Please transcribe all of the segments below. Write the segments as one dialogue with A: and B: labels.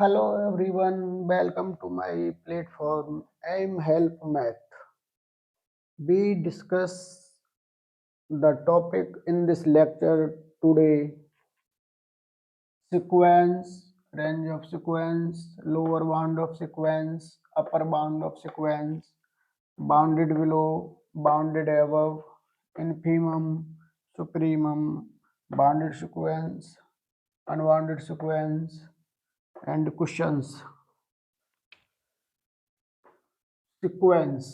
A: Hello everyone, welcome to my platform. I'm Help Math. We discuss the topic in this lecture today: sequence, range of sequence, lower bound of sequence, upper bound of sequence, bounded below, bounded above, infimum, supremum, bounded sequence, unbounded sequence, and cushions. Sequence.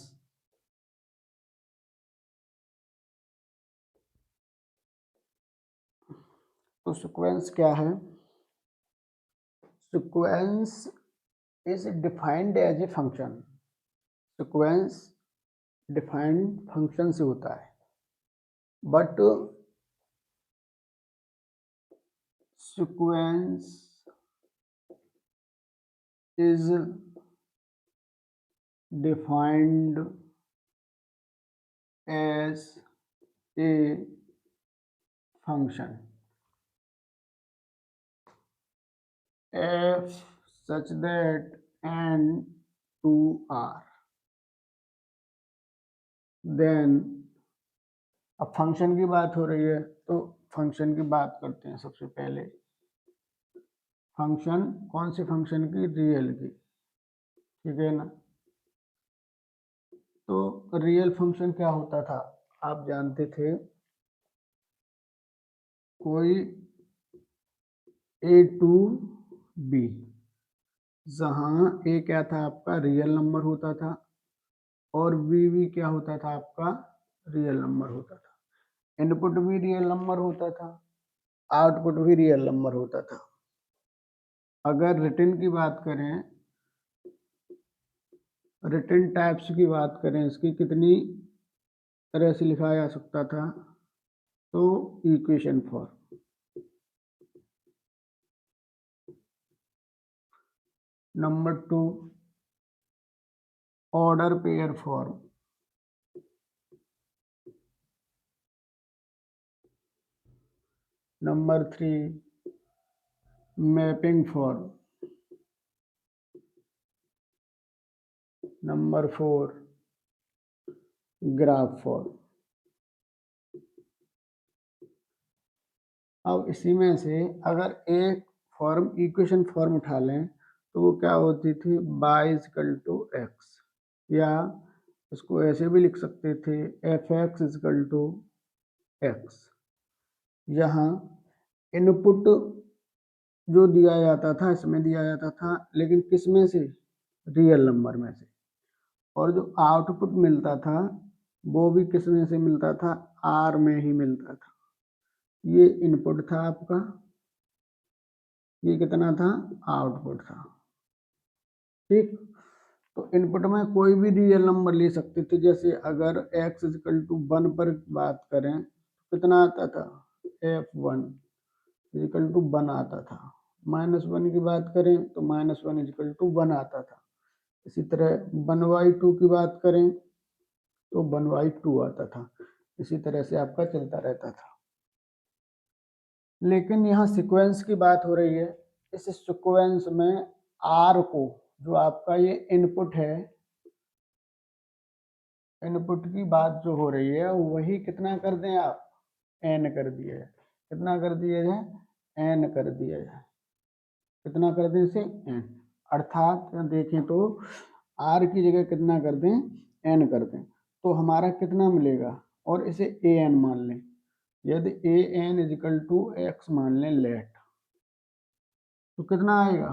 A: तो sequence क्या है? Sequence is defined as a function. Sequence defined function से होता है, but sequence is defined as a function f such that n to r. Then अब function की बात हो रही है तो फंक्शन की बात करते हैं। सबसे पहले फंक्शन कौन सी फंक्शन की? रियल की, ठीक है ना। तो रियल फंक्शन क्या होता था? आप जानते थे कोई ए टू बी, जहाँ ए क्या था आपका? रियल नंबर होता था, और बी क्या होता था आपका? रियल नंबर होता था। इनपुट भी रियल नंबर होता था, आउटपुट भी रियल नंबर होता था। अगर रिटर्न की बात करें, रिटर्न टाइप्स की बात करें, इसकी कितनी तरह से लिखा जा सकता था? तो equation form, number 2 order pair form, number 3 mapping form, number 4 graph form. अब इसी में से अगर एक फॉर्म इक्वेशन फॉर्म उठा लें तो वो क्या होती थी? y इजकल टू एक्स, या इसको ऐसे भी लिख सकते थे f x is equal to x. यहाँ इनपुट जो दिया जाता था इसमें दिया जाता था, लेकिन किस में से? रियल नंबर में से। और जो आउटपुट मिलता था वो भी किस में से मिलता था? आर में ही मिलता था। ये इनपुट था आपका, ये कितना था? आउटपुट था, ठीक। तो इनपुट में कोई भी रियल नंबर ले सकते थे। जैसे अगर x इजकल टू 1 पर बात करें तो कितना आता था? f1 इजकल टू 1 आता था। -1 की बात करें तो -1 इजकल टू 1 आता था। इसी तरह 1/2 की बात करें तो 1/2 आता था। इसी तरह से आपका चलता रहता था। लेकिन यहाँ सीक्वेंस की बात हो रही है। इस सीक्वेंस में आर को, जो आपका ये इनपुट है, इनपुट की बात जो हो रही है वही कितना कर दें आप? एन कर दिया जाए। कितना कर दिया जाए? एन कर दिया जाए। कितना कर दें इसे? एन। अर्थात देखें तो आर की जगह कितना कर दें? एन कर दें, तो हमारा कितना मिलेगा? और इसे ए एन मान लें। यदि A N is equal to x मान लें लेट, तो कितना आएगा?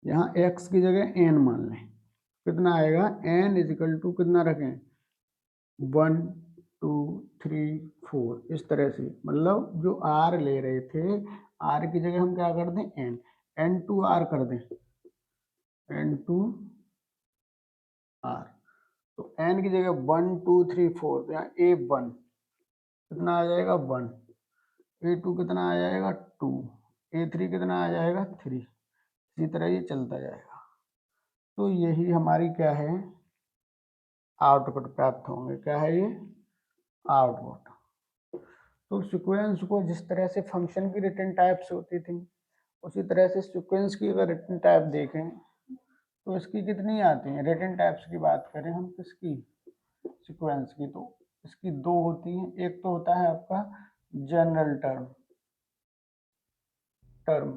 A: यहाँ एक्स की जगह एन मान लें, कितना आएगा? एन इजिकल टू कितना रखें? 1 2 3 4। इस तरह से, मतलब जो आर ले रहे थे, आर की जगह हम क्या कर दें? एन। एन टू आर कर दें, एन टू आर। तो एन की जगह 1 2 3 4, तो यहाँ A1 कितना आ जाएगा? 1। A2 कितना आ जाएगा? 2। A3 कितना आ जाएगा? 3। इसी तरह ये चलता जाएगा। तो यही हमारी क्या है? आउटपुट प्राप्त होंगे। क्या है ये? आउटपुट। तो सीक्वेंस को जिस तरह से फंक्शन की रिटर्न टाइप्स होती थी, उसी तरह से सीक्वेंस की अगर रिटर्न टाइप देखें तो इसकी कितनी आती हैं, रिटर्न टाइप्स की बात करें हम किसकी, सीक्वेंस की, तो इसकी दो होती हैं। एक तो होता है आपका जनरल टर्म टर्म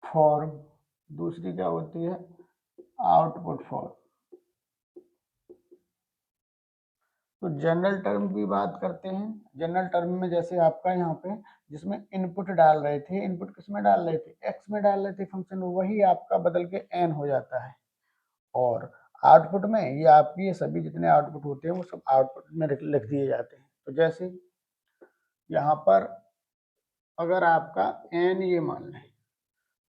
A: फॉर्म, दूसरी क्या होती है आउटपुट फॉर्म। तो जनरल टर्म की बात करते हैं। जनरल टर्म में जैसे आपका यहाँ पे जिसमें इनपुट डाल रहे थे, इनपुट किस में डाल रहे थे, एक्स में डाल रहे थे फंक्शन, वही आपका बदल के एन हो जाता है। और आउटपुट में ये आपकी ये सभी जितने आउटपुट होते हैं वो सब आउटपुट में लिख दिए जाते हैं। तो जैसे यहाँ पर अगर आपका एन ये मान लें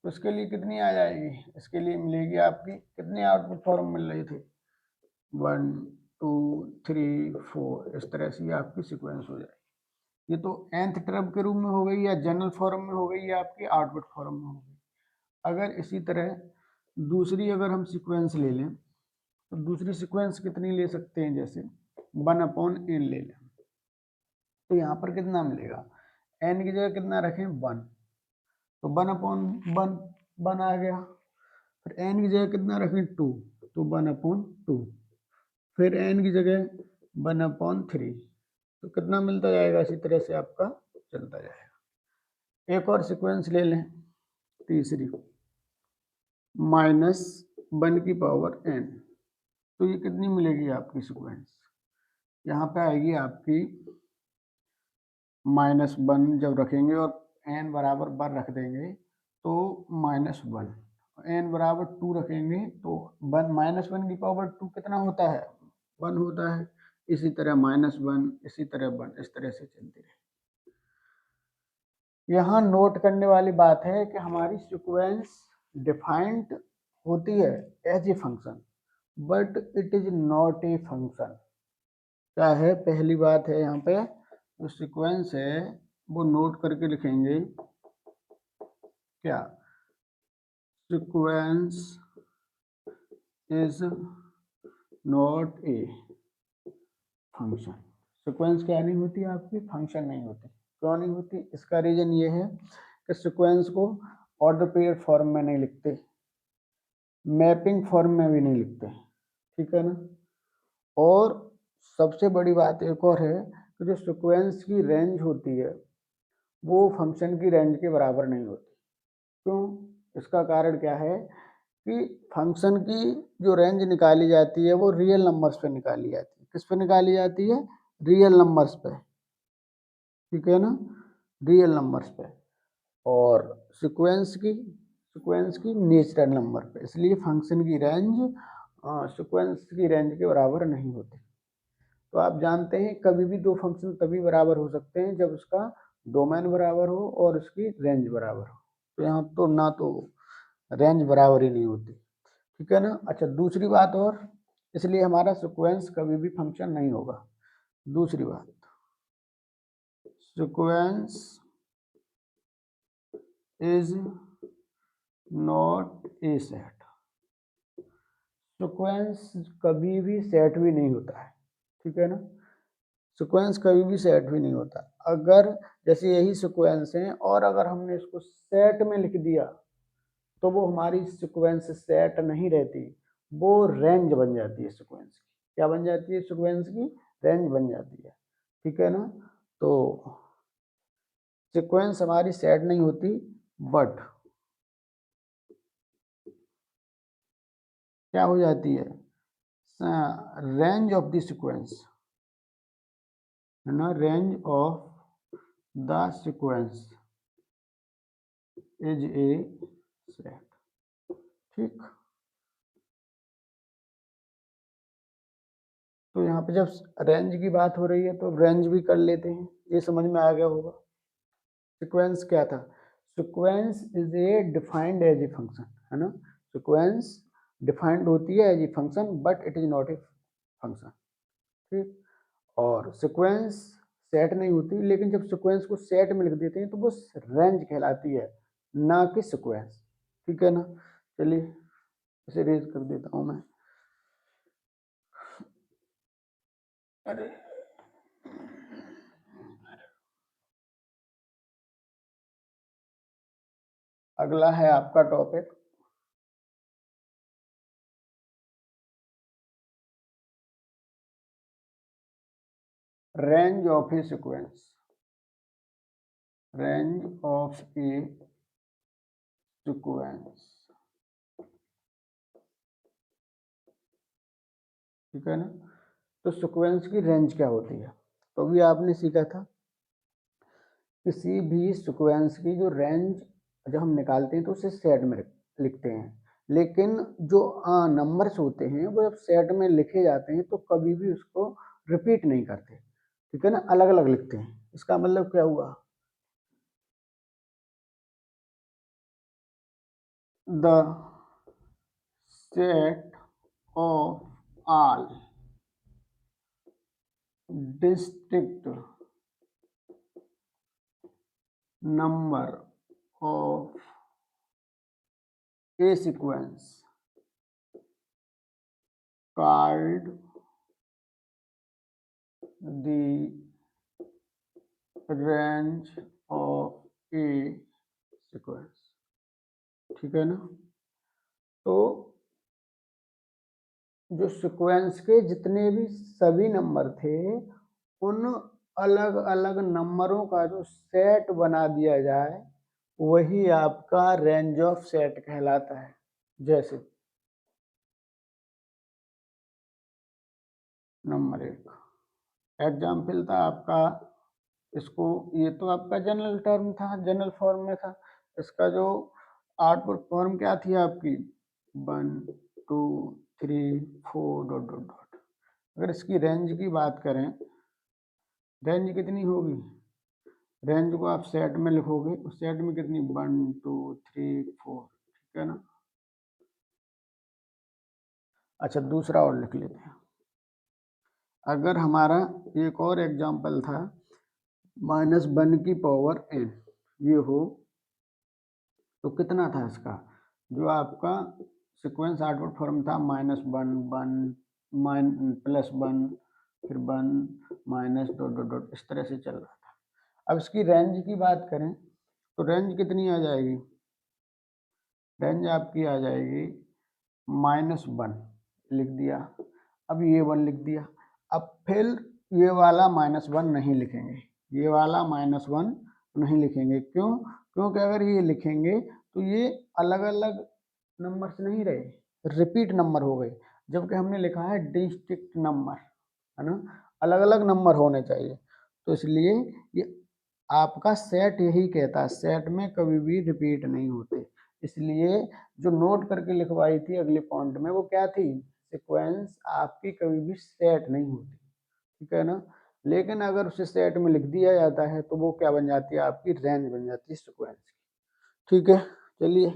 A: तो इसके लिए कितनी आ जाएगी, इसके लिए मिलेगी आपकी कितनी आउटपुट फॉर्म मिल रही थी 1 2 3 4, इस तरह से ये आपकी सीक्वेंस हो जाएगी। ये तो nth टर्म के रूप में हो गई या जनरल फॉर्म में हो गई या आपकी आउटपुट फॉर्म में हो गई। अगर इसी तरह दूसरी अगर हम सीक्वेंस ले लें तो दूसरी सीक्वेंस कितनी ले सकते हैं, जैसे 1/n ले लें तो यहाँ पर कितना मिलेगा, n की जगह कितना रखें 1, तो 1/1 आ गया। फिर n की जगह कितना रखें 2, तो 1/2, फिर n की जगह 1/3, तो कितना मिलता जाएगा, इसी तरह से आपका चलता जाएगा। एक और सीक्वेंस ले लें तीसरी -1n, तो ये कितनी मिलेगी आपकी सीक्वेंस, यहाँ पे आएगी आपकी -1 जब रखेंगे और n बराबर 1 रख देंगे तो -1, n बराबर 2 रखेंगे तो -1 की पावर 2 कितना होता है 1 होता है। इसी तरह -1, इसी तरह 1, इस तरह से चलती रहे। यहाँ नोट करने वाली बात है कि हमारी सीक्वेंस डिफाइंड होती है as a function, but it is not a function. क्या है, पहली बात है यहाँ पे जो सीक्वेंस है वो नोट करके लिखेंगे क्या, sequence is not a function. Sequence क्या नहीं होती आपकी, फंक्शन नहीं होती। क्यों नहीं होती, इसका रीजन ये है कि सीक्वेंस को ऑर्डर पेयर फॉर्म में नहीं लिखते, मैपिंग फॉर्म में भी नहीं लिखते, ठीक है ना। और सबसे बड़ी बात एक और है कि जो सीक्वेंस की रेंज होती है वो फंक्शन की रेंज के बराबर नहीं होती। क्यों, इसका कारण क्या है कि फंक्शन की जो रेंज निकाली जाती है वो रियल नंबर्स पे निकाली जाती है। किस पे निकाली जाती है, रियल नंबर्स पे, ठीक है ना, रियल नंबर्स पे। और सीक्वेंस की नेचुरल नंबर पे, इसलिए फंक्शन की रेंज सीक्वेंस की रेंज के बराबर नहीं होती। तो आप जानते हैं कभी भी दो फंक्शन तभी बराबर हो सकते हैं जब उसका डोमेन बराबर हो और उसकी रेंज बराबर हो। तो यहाँ तो ना तो रेंज बराबर ही नहीं होती, ठीक है ना। अच्छा, दूसरी बात और, इसलिए हमारा सीक्वेंस कभी भी फंक्शन नहीं होगा। दूसरी बात, sequence is not A set. Sequence कभी भी सेट भी नहीं होता है, ठीक है ना। सीक्वेंस कभी भी सेट भी नहीं होता। अगर जैसे यही सीक्वेंस है और अगर हमने इसको सेट में लिख दिया तो वो हमारी सीक्वेंस सेट नहीं रहती, वो रेंज बन जाती है सीक्वेंस की। क्या बन जाती है, सीक्वेंस की रेंज बन जाती है, ठीक है ना। तो सीक्वेंस हमारी सेट नहीं होती, बट क्या हो जाती है, रेंज ऑफ द सीक्वेंस, है ना, range of the sequence is A set, ठीक। तो यहाँ पे जब रेंज की बात हो रही है तो रेंज भी कर लेते हैं, ये समझ में आ गया होगा। सीक्वेंस क्या था, sequence is a defined as a function, है ना। सीक्वेंस डिफाइंड होती है as a function but it is not a function, ठीक। और सीक्वेंस सेट नहीं होती, लेकिन जब सीक्वेंस को सेट में लिख देते हैं तो वो रेंज कहलाती है, ना कि सीक्वेंस, ठीक है ना। चलिए इसे रेज कर देता हूँ मैं। अरे अगला है आपका topic range of A sequence. Range of A sequence, ठीक है ना। तो सीक्वेंस की रेंज क्या होती है, तो अभी आपने सीखा था किसी भी सीक्वेंस की जो रेंज जब हम निकालते हैं तो उसे सेट में लिखते हैं, लेकिन जो नंबर्स होते हैं वो जब सेट में लिखे जाते हैं तो कभी भी उसको रिपीट नहीं करते, ठीक है ना, अलग अलग लिखते हैं। इसका मतलब क्या हुआ, the set of all district number of a sequence called the range of a sequence, ठीक है ना। तो जो सीक्वेंस के जितने भी सभी नंबर थे उन अलग अलग नंबरों का जो सेट बना दिया जाए वही आपका रेंज ऑफ सेट कहलाता है। जैसे नंबर 1 एग्जाम्पल था आपका, इसको ये तो आपका जनरल टर्म था, जनरल फॉर्म में था। इसका जो आउटपुट फॉर्म क्या थी आपकी 1 2 3 4 डॉट डॉट डॉट। अगर इसकी रेंज की बात करें, रेंज कितनी होगी, रेंज को आप सेट में लिखोगे उस सेट में कितनी 1 2 3 4, ठीक है ना। अच्छा दूसरा और लिख लेते हैं, अगर हमारा एक और एग्जाम्पल था -1 की पावर n ये हो, तो कितना था इसका जो आपका सीक्वेंस आउटपुट फॉर्म था -1 1 +1 फिर 1 माइनस डॉट डॉट डॉट, इस तरह से चल रहा था। अब इसकी रेंज की बात करें तो रेंज कितनी आ जाएगी, रेंज आपकी आ जाएगी -1 लिख दिया, अब ये 1 लिख दिया। अब फिर ये वाला -1 नहीं लिखेंगे, ये वाला -1 नहीं लिखेंगे, क्यों, क्योंकि अगर ये लिखेंगे तो ये अलग अलग नंबर्स नहीं रहे, रिपीट नंबर हो गए, जबकि हमने लिखा है डिस्ट्रिक्ट नंबर, है ना, अलग अलग नंबर होने चाहिए। तो इसलिए ये आपका सेट यही कहता है, सेट में कभी भी रिपीट नहीं होते। इसलिए जो नोट करके लिखवाई थी अगले पॉइंट में वो क्या थी, सीक्वेंस आपकी कभी भी सेट नहीं होती, ठीक है ना। लेकिन अगर उसे सेट में लिख दिया जाता है तो वो क्या बन जाती है, आपकी रेंज बन जाती है सीक्वेंस की, ठीक है। चलिए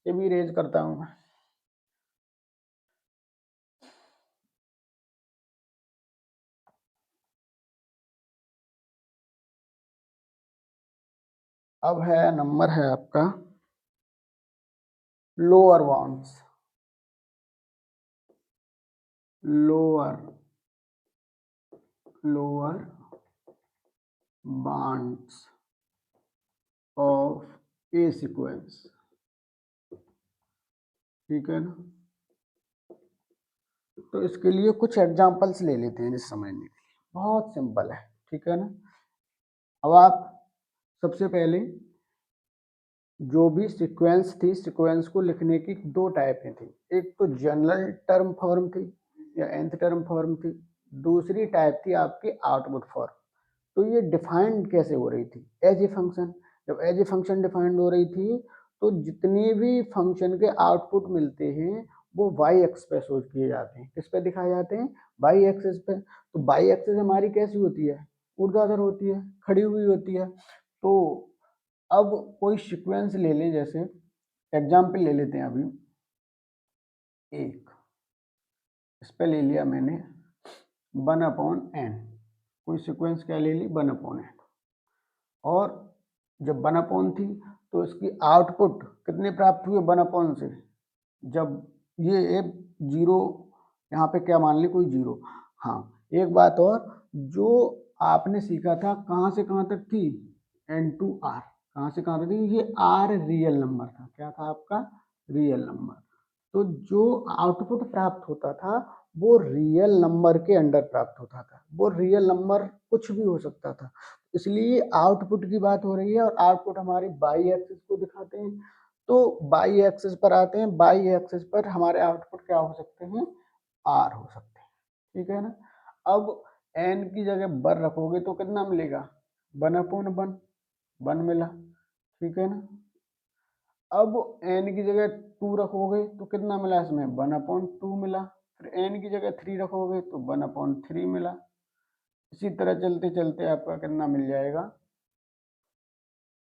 A: ये भी रेज करता हूँ मैं। अब है नंबर है आपका lower bounds, lower lower bounds of A sequence, ठीक है ना। तो इसके लिए कुछ एग्जांपल्स ले लेते हैं जिस समझने के लिए, बहुत सिंपल है, ठीक है ना। अब आप सबसे पहले जो भी सीक्वेंस थी, सीक्वेंस को लिखने की दो टाइपें थी, एक तो जनरल टर्म फॉर्म थी या nth टर्म फॉर्म थी, दूसरी टाइप थी आपकी आउटपुट फॉर्म। तो ये डिफाइंड कैसे हो रही थी, एज ए फंक्शन। जब एज ए फंक्शन डिफाइंड हो रही थी तो जितने भी फंक्शन के आउटपुट मिलते हैं वो वाई एक्स पे शो किए जाते हैं, किस पे दिखाए जाते हैं, वाई एक्सिस पे। तो वाई एक्सिस हमारी कैसी होती है, ऊर्ध्वाधर होती है, खड़ी हुई होती है। तो अब कोई सीक्वेंस ले लें, जैसे एग्जाम्पल ले लेते हैं अभी एक, इस पे ले लिया मैंने 1/n, कोई सीक्वेंस क्या ले ली 1/n, और जब 1/n थी तो इसकी आउटपुट कितने प्राप्त हुए 1/n से, जब ये एक जीरो, यहाँ पे क्या मान ली कोई जीरो। हाँ एक बात और, जो आपने सीखा था कहाँ से कहाँ तक थी n to r, कहाँ से कहाँ थी, ये आर रियल नंबर था। क्या था आपका, रियल नंबर। तो जो आउटपुट प्राप्त होता था वो रियल नंबर के अंडर प्राप्त होता था। वो रियल नंबर कुछ भी हो सकता था, इसलिए आउटपुट की बात हो रही है। और आउटपुट हमारे बाई एक्सिस को दिखाते हैं, तो बाई एक्सिस पर आते हैं। बाई एक्सिस पर हमारे आउटपुट क्या हो सकते हैं, आर हो सकते हैं। ठीक है ना। अब एन की जगह बर रखोगे तो कितना मिलेगा, 1/1, 1 मिला। ठीक है ना। अब एन की जगह 2 रखोगे तो कितना मिला, इसमें 1/2 मिला। फिर एन की जगह 3 रखोगे तो 1/3 मिला। इसी तरह चलते चलते आपका कितना मिल जाएगा,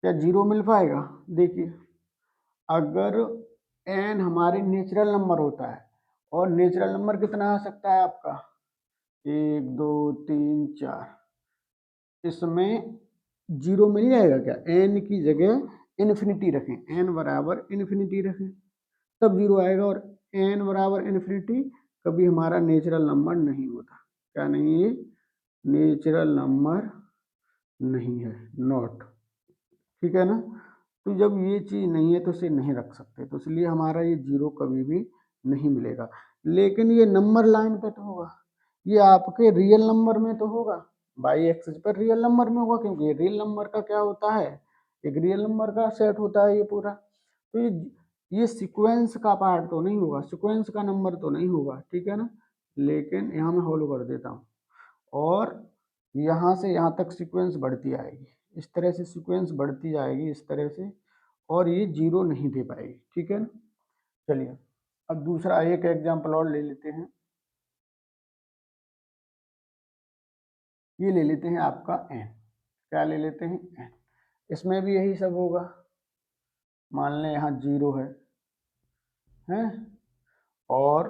A: क्या 0 मिल पाएगा। देखिए, अगर एन हमारे नेचुरल नंबर होता है, और नेचुरल नंबर कितना आ सकता है आपका, 1 2 3 4, इसमें 0 मिल जाएगा क्या, एन की जगह इन्फिनिटी रखें, एन बराबर इन्फिनिटी रखें, तब 0 आएगा। और एन बराबर इन्फिनिटी कभी हमारा नेचुरल नंबर नहीं होता। क्या नहीं है, नेचुरल नंबर नहीं है, नॉट। ठीक है ना। तो जब ये चीज नहीं है तो इसे नहीं रख सकते, तो इसलिए हमारा ये 0 कभी भी नहीं मिलेगा। लेकिन ये नंबर लाइन पे तो होगा, ये आपके रियल नंबर में तो होगा, बाई एक्सिस पर रियल नंबर में होगा, क्योंकि ये रियल नंबर का क्या होता है, एक रियल नंबर का सेट होता है ये पूरा। तो ये सीक्वेंस का पार्ट तो नहीं होगा, सीक्वेंस का नंबर तो नहीं होगा। ठीक है ना। लेकिन यहाँ मैं होल्ड कर देता हूँ, और यहाँ से यहाँ तक सीक्वेंस बढ़ती आएगी, इस तरह से सीक्वेंस बढ़ती जाएगी इस तरह से, और ये 0 नहीं दे पाएगी। ठीक है ना। चलिए, अब दूसरा एक एग्जांपल और ले लेते हैं। ये ले लेते हैं आपका एन, क्या ले लेते हैं, एन। इसमें भी यही सब होगा। मान लें यहाँ 0 है, और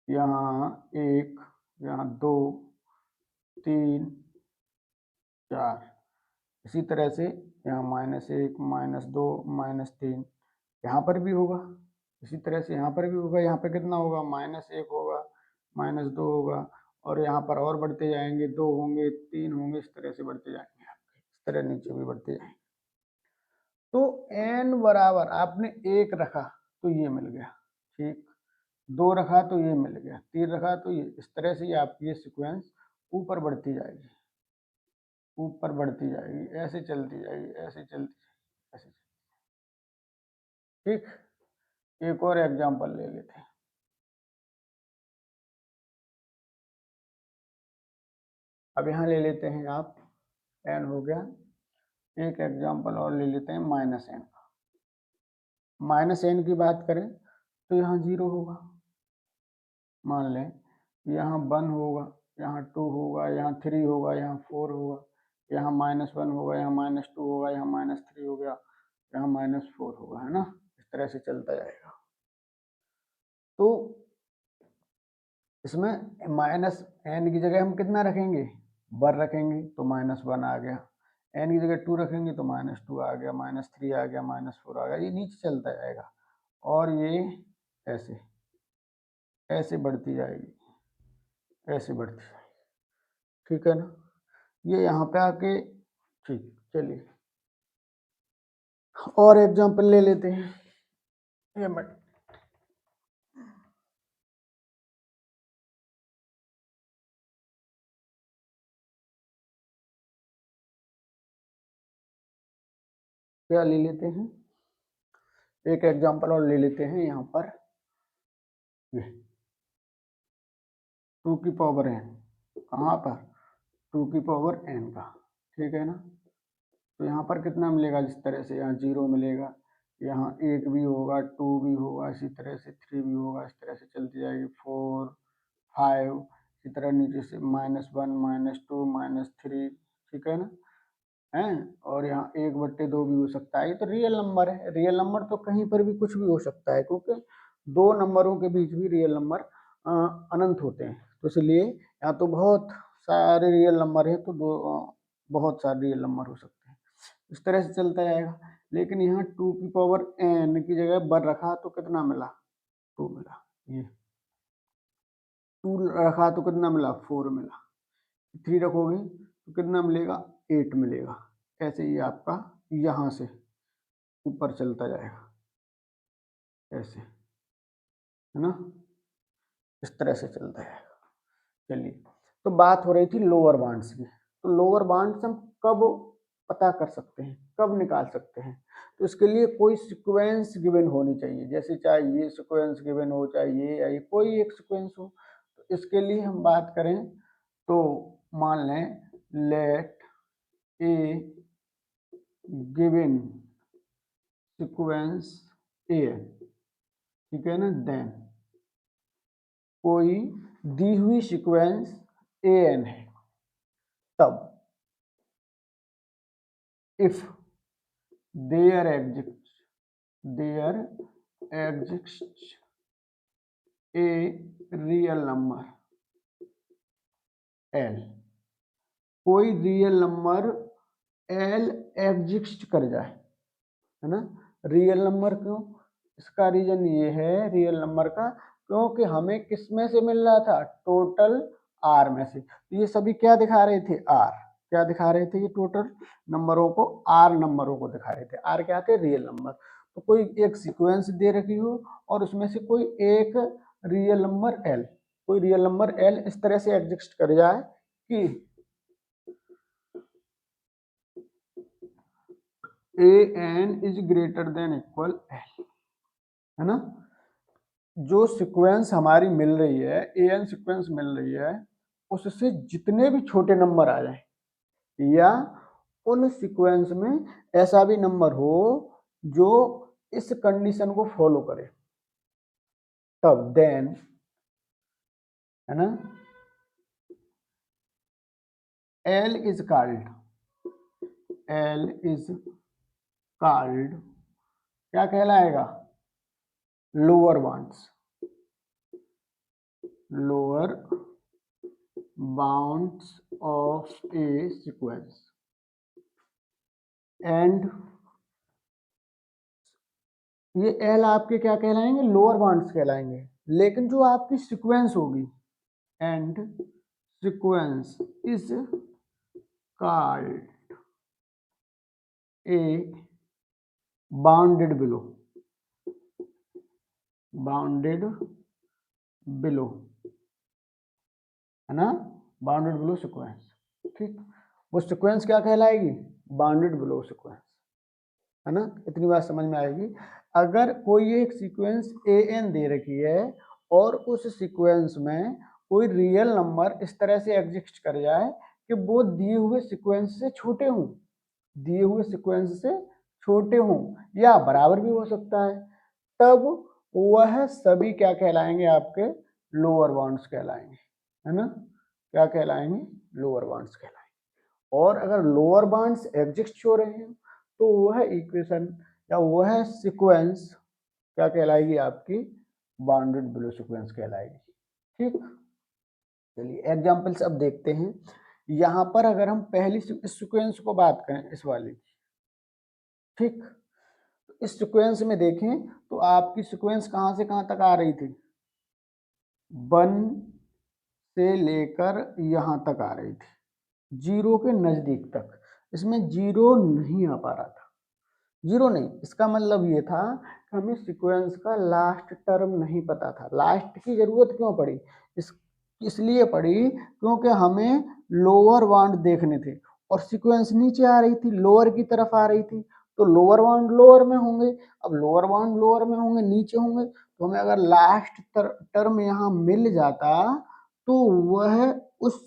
A: यहाँ 1, यहाँ 2, 3, 4, इसी तरह से यहाँ -1, -2, -3, यहाँ पर भी होगा। इसी तरह से यहाँ पर भी होगा। यहाँ पे कितना होगा, -1 होगा, -2 होगा, और यहाँ पर और बढ़ते जाएंगे, 2 होंगे, 3 होंगे, इस तरह से बढ़ते जाएंगे आपके, इस तरह नीचे भी बढ़ते जाएंगे। तो n बराबर आपने 1 रखा तो ये मिल गया, ठीक, 2 रखा तो ये मिल गया, 3 रखा तो ये, इस तरह से आपकी ये सीक्वेंस ऊपर बढ़ती जाएगी, ऊपर बढ़ती जाएगी, ऐसे चलती जाएगी, ऐसे चलती जाएगी, ऐसे। ठीक, एक और एग्जांपल ले लेते हैं। अब यहाँ ले लेते हैं आप, एन हो गया। एक एग्जांपल और ले लेते हैं -n का। -n की बात करें तो यहाँ 0 होगा, मान लें यहाँ 1 होगा, यहाँ 2 होगा, यहाँ 3 होगा, यहाँ 4 होगा, यहाँ -1 होगा, यहाँ -2 होगा, यहाँ -3 हो गया, यहाँ -4 होगा, है ना। इस तरह से चलता जाएगा। तो इसमें -n की जगह हम कितना रखेंगे, बर रखेंगे तो -1 आ गया, n की जगह 2 रखेंगे तो -2 आ गया, -3 आ गया, -4 आ गया, ये नीचे चलता जाएगा, और ये ऐसे ऐसे बढ़ती जाएगी, ऐसे बढ़ती जाएगी। ठीक है ना। ये यहाँ पे आके, ठीक, चलिए और एग्जांपल ले लेते हैं। ये मैं क्या ले लेते हैं, एक एग्जांपल और ले लेते हैं यहाँ पर, ये 2 की पावर n, कहाँ पर, 2 की पावर n का। ठीक है ना। तो यहाँ पर कितना मिलेगा, जिस तरह से यहाँ 0 मिलेगा, यहाँ 1 भी होगा, 2 भी होगा, इसी तरह से 3 भी होगा, इस तरह से चलती जाएगी, 4, 5, इसी तरह नीचे से -1, -2, -3। ठीक है ना, हैं, और यहाँ 1/2 भी हो सकता है। ये तो रियल नंबर है, रियल नंबर तो कहीं पर भी कुछ भी हो सकता है, क्योंकि दो नंबरों के बीच भी रियल नंबर अनंत होते हैं। तो इसलिए यहाँ तो बहुत सारे रियल नंबर है, तो बहुत सारे रियल नंबर हो सकते हैं, इस तरह से चलता जाएगा। लेकिन यहाँ 2 की पावर n की जगह बर रखा तो कितना मिला, 2 मिला। ये 2 रखा तो कितना मिला, 4 मिला। 3 रखोगे तो कितना मिलेगा, 8 मिलेगा। ऐसे ही आपका यहाँ से ऊपर चलता जाएगा, ऐसे, है ना, इस तरह से चलता है। चलिए, तो बात हो रही थी लोअर बाउंड्स की। तो लोअर बाउंड्स हम कब पता कर सकते हैं, कब निकाल सकते हैं? तो इसके लिए कोई सीक्वेंस गिवन होनी चाहिए, जैसे चाहे ये सीक्वेंस गिवन हो, चाहे ये या ये कोई एक सीक्वेंस हो। तो इसके लिए हम बात करें तो मान लें लेट ए गिवन सीक्वेंस ए, ठीक है ना, देन कोई दी हुई सीक्वेंस ए एन है, तब if there exists a real number l, कोई रियल नंबर l एग्जिस्ट कर जाए, है ना। रियल नंबर क्यों? इसका रीजन ये है रियल नंबर का, क्योंकि हमें किस में से मिल रहा था, टोटल आर में से। तो ये सभी क्या दिखा रहे थे, आर। क्या दिखा रहे थे? ये टोटल नंबरों को, आर नंबरों को दिखा रहे थे। आर क्या थे? Real number. तो कोई एक सीक्वेंस दे रखी हो और उसमें से कोई एक रियल नंबर एल, कोई रियल नंबर एल इस तरह से एग्जिस्ट कर जाए कि a n is greater than equal L, है ना। जो सीक्वेंस हमारी मिल रही है, ए एन सीक्वेंस मिल रही है, उससे जितने भी छोटे नंबर आ जाए या उन सीक्वेंस में ऐसा भी नंबर हो जो इस कंडीशन को फॉलो करे, तब देन, है ना, L is called क्या कहलाएगा? Lower bounds, lower bounds of A sequence. And ये L आपके क्या कहलाएंगे? लोअर बाउंड्स कहलाएंगे। लेकिन जो आपकी सीक्वेंस होगी, and sequence is called a bounded below, है ना, बाउंडेड बिलो सीक्वेंस। ठीक, वो सीक्वेंस क्या कहलाएगी? बाउंडेड बिलो सीक्वेंस, है ना। इतनी बात समझ में आएगी। अगर कोई एक सीक्वेंस ए एन दे रखी है और उस सीक्वेंस में कोई रियल नंबर इस तरह से एग्जिस्ट कर जाए कि वो दिए हुए सीक्वेंस से छोटे हों, दिए हुए सीक्वेंस से छोटे हों या बराबर भी हो सकता है, तब वह सभी क्या कहलाएंगे? आपके लोअर बाउंड्स कहलाएंगे, है ना। क्या कहलाएंगे? लोअर बाउंड्स कहलाएंगे। और अगर लोअर बाउंड्स एग्जिस्ट हो रहे हैं तो वह इक्वेशन या वह सीक्वेंस क्या कहलाएगी? आपकी बाउंडेड बिलो सीक्वेंस कहलाएगी। ठीक, चलिए एग्जांपल्स अब देखते हैं। यहाँ पर अगर हम पहली इस सीक्वेंस को बात करें, इस वाली, ठीक, इस सीक्वेंस में देखें तो आपकी सीक्वेंस कहाँ से कहाँ तक आ रही थी? 1 से लेकर यहाँ तक आ रही थी, 0 के नजदीक तक। इसमें 0 नहीं आ पा रहा था, 0 नहीं, इसका मतलब ये था कि हमें सीक्वेंस का लास्ट टर्म नहीं पता था। लास्ट की जरूरत क्यों पड़ी? इसलिए पड़ी क्योंकि हमें लोअर बाउंड देखने थे और सीक्वेंस नीचे आ रही थी, लोअर की तरफ आ रही थी। तो लोअर बाउंड लोअर में होंगे, अब लोअर बाउंड लोअर में होंगे, नीचे होंगे, तो हमें अगर लास्ट टर्म यहाँ मिल जाता तो वह उस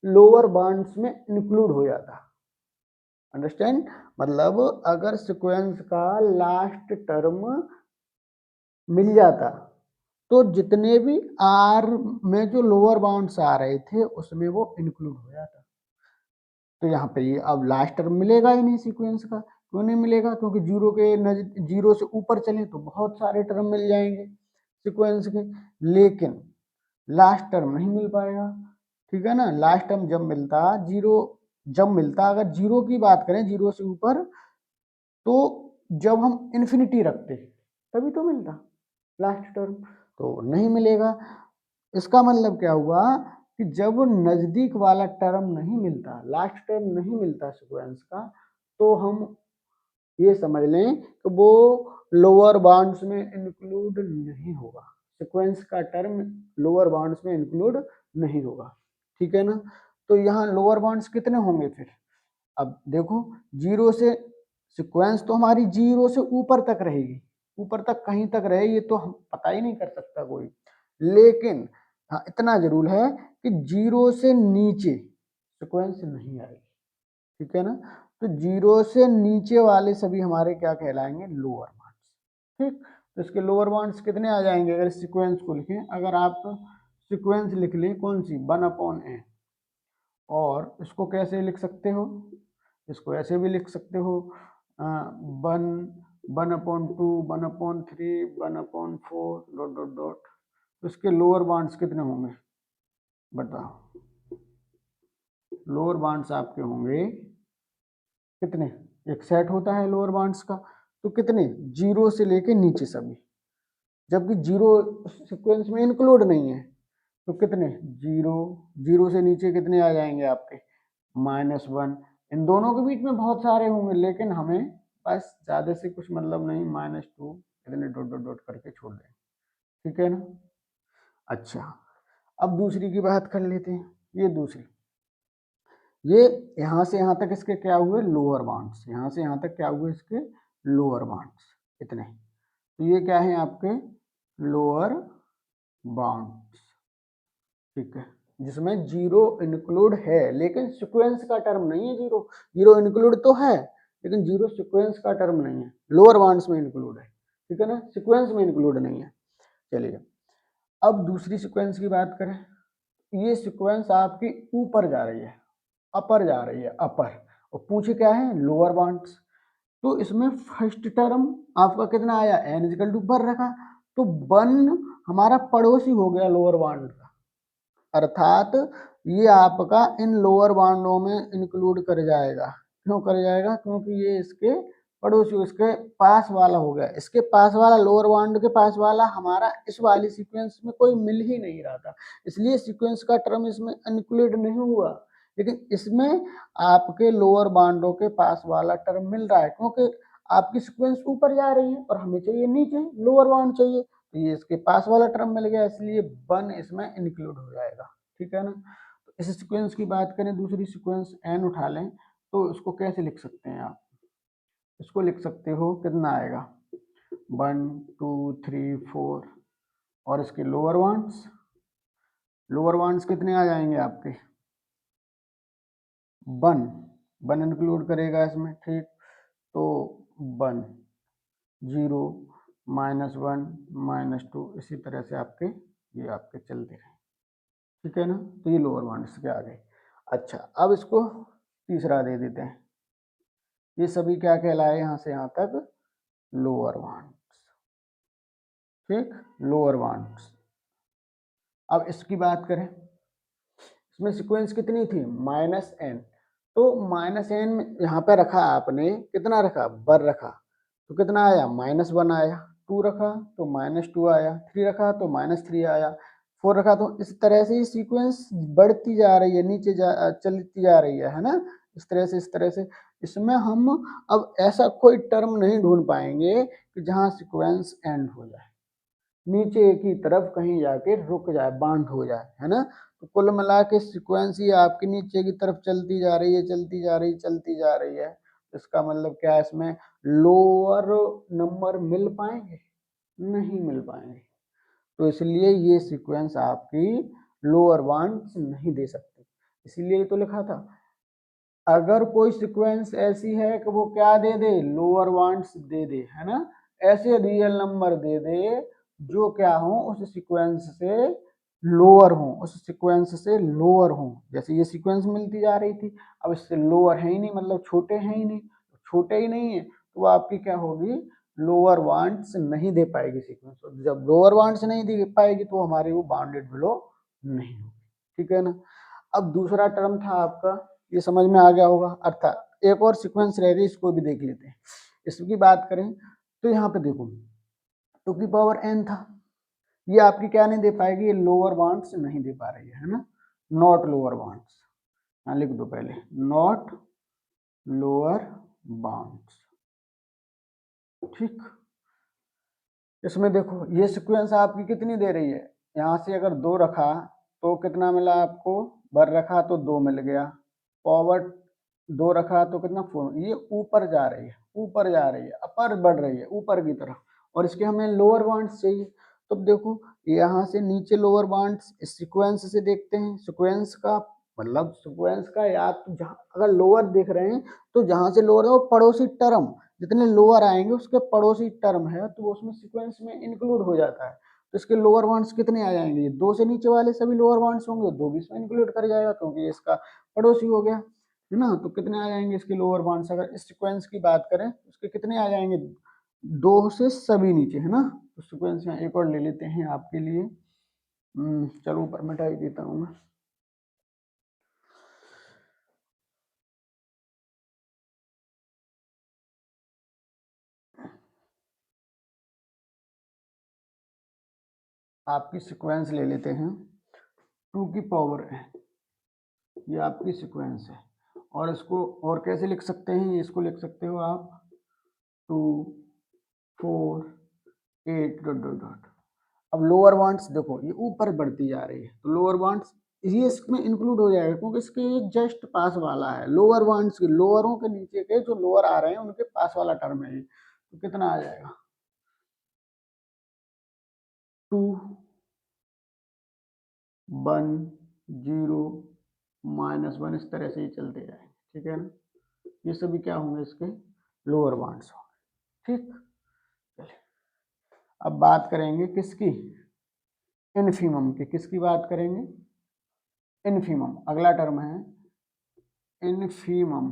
A: लोअर बाउंड्स में इंक्लूड हो जाता। अंडरस्टैंड? मतलब अगर सीक्वेंस का लास्ट टर्म मिल जाता तो जितने भी आर में जो लोअर बाउंड्स आ रहे थे उसमें वो इंक्लूड हो जाता। तो यहाँ पे ये अब लास्ट टर्म मिलेगा ही नहीं सीक्वेंस का। क्यों नहीं मिलेगा? क्योंकि 0 से ऊपर चले तो बहुत सारे टर्म मिल जाएंगे सीक्वेंस के, लेकिन लास्ट टर्म नहीं मिल पाएगा। ठीक है ना, लास्ट टर्म जब मिलता, अगर 0 की बात करें, 0 से ऊपर, तो जब हम इन्फिनिटी रखते तभी तो मिलता लास्ट टर्म, तो नहीं मिलेगा। इसका मतलब क्या हुआ कि जब नजदीक वाला टर्म नहीं मिलता, लास्ट टर्म नहीं मिलता सीक्वेंस का, तो हम ये समझ लें कि वो लोअर बाउंड्स में इंक्लूड नहीं होगा, सीक्वेंस का टर्म लोअर बाउंड्स में इंक्लूड नहीं होगा, ठीक है ना। तो यहाँ लोअर बाउंड्स कितने होंगे फिर, अब देखो जीरो से सीक्वेंस तो हमारी जीरो से ऊपर तक रहेगी, ऊपर तक कहीं तक रहे ये तो हम पता ही नहीं कर सकता कोई, लेकिन हाँ इतना जरूर है कि जीरो से नीचे सीक्वेंस नहीं आएगी, ठीक है ना। तो जीरो से नीचे वाले सभी हमारे क्या कहलाएंगे, लोअर बाउंड्स, ठीक। तो इसके लोअर बाउंड्स कितने आ जाएंगे अगर सीक्वेंस को लिखें, अगर आप सीक्वेंस लिख लें कौन सी 1/n, और इसको कैसे लिख सकते हो, इसको ऐसे भी लिख सकते हो 1/2, 1/3, 1/4 डॉट डॉट डॉट। तो इसके लोअर बाउंड्स कितने होंगे बताओ, लोअर बाउंड्स आपके होंगे कितने, एक सेट होता है लोअर बाउंड्स का, तो कितने, जीरो से लेके नीचे सभी, जबकि जीरो सीक्वेंस में इंक्लूड नहीं है, तो कितने, जीरो, जीरो से नीचे कितने आ जाएंगे आपके -1, इन दोनों के बीच में बहुत सारे होंगे, लेकिन हमें बस ज्यादा से कुछ मतलब नहीं, -2 इतने डॉट डॉट डॉट करके छोड़ दें, ठीक है ना। अच्छा अब दूसरी की बात कर लेते हैं, ये दूसरी, ये यहाँ से यहाँ तक इसके क्या हुए लोअर बाउंड्स, यहाँ से यहाँ तक क्या हुए इसके लोअर बाउंड्स इतने, तो ये क्या है आपके लोअर बाउंड्स, ठीक है, जिसमें जीरो इंक्लूड है, लेकिन सीक्वेंस का टर्म नहीं है जीरो, जीरो इंक्लूड तो है लेकिन जीरो सीक्वेंस का टर्म नहीं है, लोअर बाउंड्स में इंक्लूड है, ठीक है ना, सीक्वेंस में इंक्लूड नहीं है। चलिए अब दूसरी सीक्वेंस की बात करें, ये सीक्वेंस आपकी ऊपर जा रही है, अपर जा रही है, अपर, और पूछे क्या है लोअर बाउंड्स, तो इसमें फर्स्ट टर्म आपका कितना आया n इक्वल टू बर रखा, तो 1 हमारा पड़ोसी हो गया लोअर बाउंड का, अर्थात ये आपका इन लोअर बाउंडों में इंक्लूड कर जाएगा, क्यों कर जाएगा, क्योंकि ये इसके पड़ोसी, इसके पास वाला हो गया, इसके पास वाला लोअर बाउंड के पास वाला हमारा इस वाली सीक्वेंस में कोई मिल ही नहीं रहा था, इसलिए सीक्वेंस का टर्म इसमें इंक्लूड नहीं हुआ, लेकिन इसमें आपके लोअर बाउंडों के पास वाला टर्म मिल रहा है, क्योंकि आपकी सीक्वेंस ऊपर जा रही है और हमें चाहिए नीचे लोअर बाउंड चाहिए, तो ये इसके पास वाला टर्म मिल गया, इसलिए 1 इसमें इंक्लूड हो जाएगा, ठीक है ना। तो इस सीक्वेंस की बात करें, दूसरी सीक्वेंस n उठा लें, तो इसको कैसे लिख सकते हैं आप, इसको लिख सकते हो कितना आएगा 1 2 3 4, और इसके लोअर बाउंड्स, लोअर बाउंड्स कितने आ जाएंगे आपके 1, 1 इंक्लूड करेगा इसमें, ठीक, तो 1 0 -1 -2 इसी तरह से आपके ये आपके चलते रहे, ठीक है ना। तो ये लोअर बाउंड्स के आ गए। अच्छा अब इसको तीसरा दे देते हैं, ये सभी क्या कहलाए यहाँ से यहाँ तक लोअर बाउंड्स, ठीक, लोअर बाउंड्स। अब इसकी बात करें, इसमें सीक्वेंस कितनी थी -n, तो -n यहाँ पे रखा आपने, कितना रखा बर रखा, तो कितना आया -1 आया, 2 रखा तो -2 आया, 3 रखा तो -3 आया, 4 रखा, तो इस तरह से ये सीक्वेंस बढ़ती जा रही है, नीचे चलती जा रही है ना, इस तरह से, इस तरह से। इसमें हम अब ऐसा कोई टर्म नहीं ढूंढ पाएंगे कि जहाँ सीक्वेंस एंड हो जाए, नीचे की तरफ कहीं जाके रुक जाए, बाउंड हो जाए, है ना। तो कुल मिला के सीक्वेंस ही आपकी नीचे की तरफ चलती जा रही है, चलती जा रही, चलती जा रही है, इसका मतलब क्या है, इसमें लोअर नंबर मिल पाएंगे, नहीं मिल पाएंगे, तो इसलिए ये सीक्वेंस आपकी लोअर बाउंड्स नहीं दे सकती, इसीलिए तो लिखा था अगर कोई सीक्वेंस ऐसी है कि वो क्या दे दे लोअर बाउंड्स दे दे, है ना, ऐसे रियल नंबर दे दे जो क्या हो उस सीक्वेंस से लोअर हो, उस सीक्वेंस से लोअर हो, जैसे ये सीक्वेंस मिलती जा रही थी, अब इससे लोअर है ही नहीं, मतलब छोटे हैं ही नहीं, छोटे ही नहीं है, तो वो आपकी क्या होगी लोअर बाउंड्स नहीं दे पाएगी सीक्वेंस, जब लोअर बाउंड्स नहीं दे पाएगी तो हमारी वो बाउंडेड बिलो नहीं होगी, ठीक है ना। अब दूसरा टर्म था आपका, ये समझ में आ गया होगा, अर्थात एक और सीक्वेंस रह गई, इसको भी देख लेते हैं। इसकी बात करें तो यहाँ पे देखो 2 की पावर n था, ये आपकी क्या नहीं दे पाएगी, ये लोअर बाउंड्स नहीं दे पा रही है ना, नॉट लोअर बाउंड्स, यहाँ लिख दो पहले नॉट लोअर बाउंड्स। ठीक, इसमें देखो ये सीक्वेंस आपकी कितनी दे रही है, यहाँ से अगर 2 रखा तो कितना मिला आपको, बर रखा तो 2 मिल गया, फॉरवर्ड 2 रखा तो कितना 4, ये ऊपर जा रही है, ऊपर जा रही है, अपर बढ़ रही है ऊपर की तरफ, और इसके हमें लोअर बाउंड्स चाहिए। तो देखो यहाँ से नीचे लोअर बाउंड्स इस सीक्वेंस से देखते हैं, सीक्वेंस का मतलब सीक्वेंस का या तो जहाँ अगर लोअर देख रहे हैं तो जहाँ से लोअर है वो पड़ोसी टर्म जितने लोअर आएंगे उसके पड़ोसी टर्म है तो वो उसमें सीक्वेंस में इंक्लूड हो जाता है। तो इसके लोअर बाउंड्स कितने आ जाएंगे, ये 2 से नीचे वाले सभी लोअर बाउंड्स होंगे, 2 भी इसमें इंक्लूड कर जाएगा क्योंकि इसका पड़ोसी हो गया है ना। तो कितने आ जाएंगे इसके लोअर बाउंड्स, अगर इस सीक्वेंस की बात करें तो इसके कितने आ जाएंगे, 2 से सभी नीचे है ना। तो सीक्वेंस यहाँ एक और ले लेते हैं आपके लिए, चलो ऊपर मिटा ही देता हूँ मैं। आपकी सीक्वेंस ले लेते हैं 2 की पावर है, ये आपकी सीक्वेंस है, और इसको और कैसे लिख सकते हैं, इसको लिख सकते हो आप 2 4 8 डॉट डॉट डॉट। अब लोअर बाउंड्स देखो ये ऊपर बढ़ती जा रही है तो लोअर बाउंड्स ये इसमें इंक्लूड हो जाएगा क्योंकि इसके जस्ट पास वाला है, लोअर बाउंड्स के लोअरों के नीचे के जो लोअर आ रहे हैं उनके पास वाला टर्म है ये। तो कितना आ जाएगा 2 1 0 -1 इस तरह से ही चलते जाएंगे, ठीक है ना। ये सभी क्या होंगे इसके लोअर बाउंड्स होंगे। ठीक, चलिए अब बात करेंगे किसकी, इनफीमम की। किसकी बात करेंगे, इनफीमम, अगला टर्म है इनफीमम।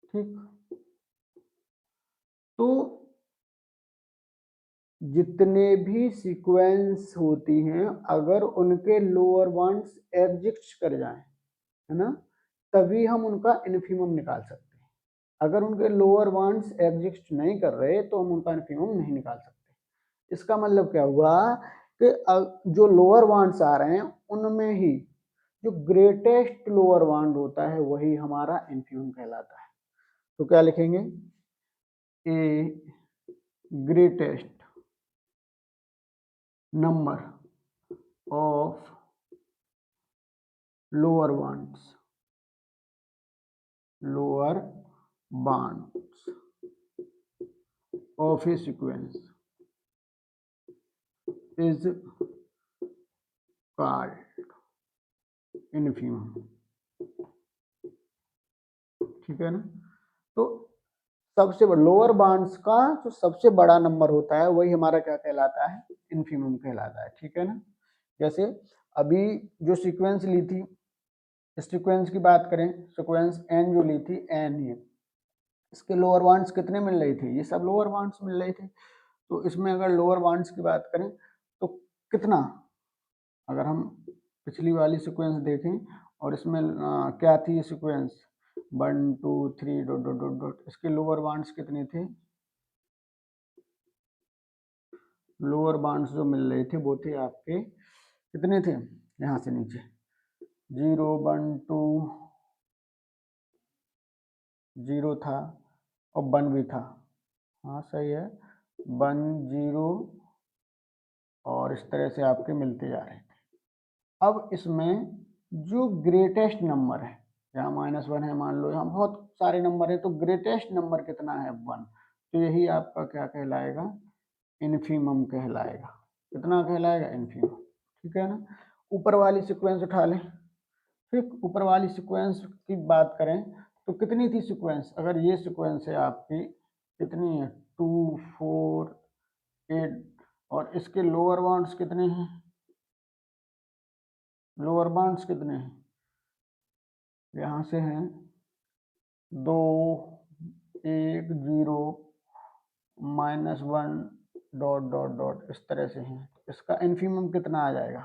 A: ठीक, तो जितने भी सीक्वेंस होती हैं अगर उनके लोअर बाउंड्स एग्जिस्ट कर जाएं है ना तभी हम उनका इनफीमम निकाल सकते हैं। अगर उनके लोअर बाउंड्स एग्जिस्ट नहीं कर रहे तो हम उनका इनफीमम नहीं निकाल सकते। इसका मतलब क्या हुआ कि जो लोअर बाउंड्स आ रहे हैं उनमें ही जो ग्रेटेस्ट लोअर बाउंड होता है वही हमारा इनफीमम कहलाता है। तो क्या लिखेंगे, a greatest number of lower bonds of a sequence is called infimum। ठीक है ना। तो सबसे लोअर बाउंड्स का जो सबसे बड़ा नंबर होता है वही हमारा क्या कहलाता है, इनफीमम कहलाता है। ठीक है ना। जैसे अभी जो सीक्वेंस ली थी, इस सीक्वेंस की बात करें, सीक्वेंस एन जो ली थी एन ये, इसके लोअर बाउंड्स कितने मिल रही थे, ये सब लोअर बाउंड्स मिल रहे थे। तो इसमें अगर लोअर बाउंड्स की बात करें तो कितना, अगर हम पिछली वाली सीक्वेंस देखें और इसमें क्या थी sequence 1 2 3 dot dot dot dot, इसके लोअर बाउंड्स कितने थे, लोअर बाउंड्स जो मिल रहे थे वो थे आपके कितने थे, यहाँ से नीचे 0 1 2 0 था और 1 भी था, हाँ सही है 1 0 और इस तरह से आपके मिलते जा रहे थे। अब इसमें जो ग्रेटेस्ट नंबर है, यहाँ -1 है मान लो, यहाँ बहुत सारे नंबर है तो ग्रेटेस्ट नंबर कितना है 1, तो यही आपका क्या कहलाएगा, इनफीमम कहलाएगा। कितना कहलाएगा, इनफीमम। ठीक है ना। ऊपर वाली सीक्वेंस उठा लें, ठीक, ऊपर वाली सीक्वेंस की बात करें तो कितनी थी सीक्वेंस, अगर ये सीक्वेंस है आपकी कितनी है 2 4 8 और इसके लोअर बाउंड्स कितने हैं, लोअर बाउंड्स कितने हैं, यहाँ से हैं 2 1 0 -1 डॉट डॉट डॉट इस तरह से हैं, इसका इनफीमम कितना आ जाएगा,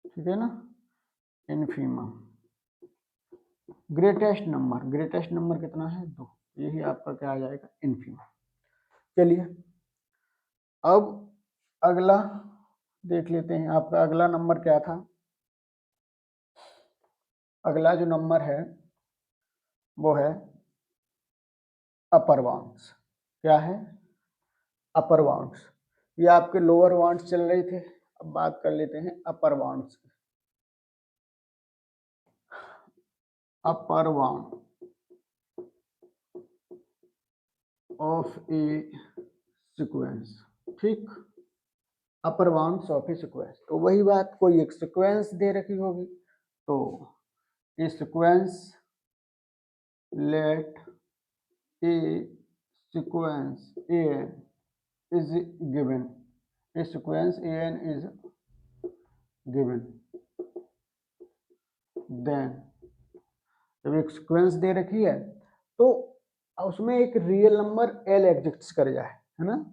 A: ठीक है ना। इनफीमम ग्रेटेस्ट नंबर कितना है 2, यही आपका क्या आ जाएगा, इनफीमम। चलिए अब अगला देख लेते हैं, आपका अगला नंबर क्या था, अगला जो नंबर है वो है अपर बाउंड्स। क्या है? अपर बाउंड्स। ये आपके लोअर बाउंड्स चल रहे थे, अब बात कर लेते हैं अपर बाउंड्स की। Upper bound of A sequence, ठीक, अपर बाउंड्स ऑफ ए सीक्वेंस। तो वही बात, कोई एक सीक्वेंस दे रखी होगी, तो a sequence, let a sequence a n is given, a sequence a n is given, then जब एक सीक्वेंस दे रखी है तो उसमें एक रियल नंबर एल एग्जिस्ट कर जाए, है ना,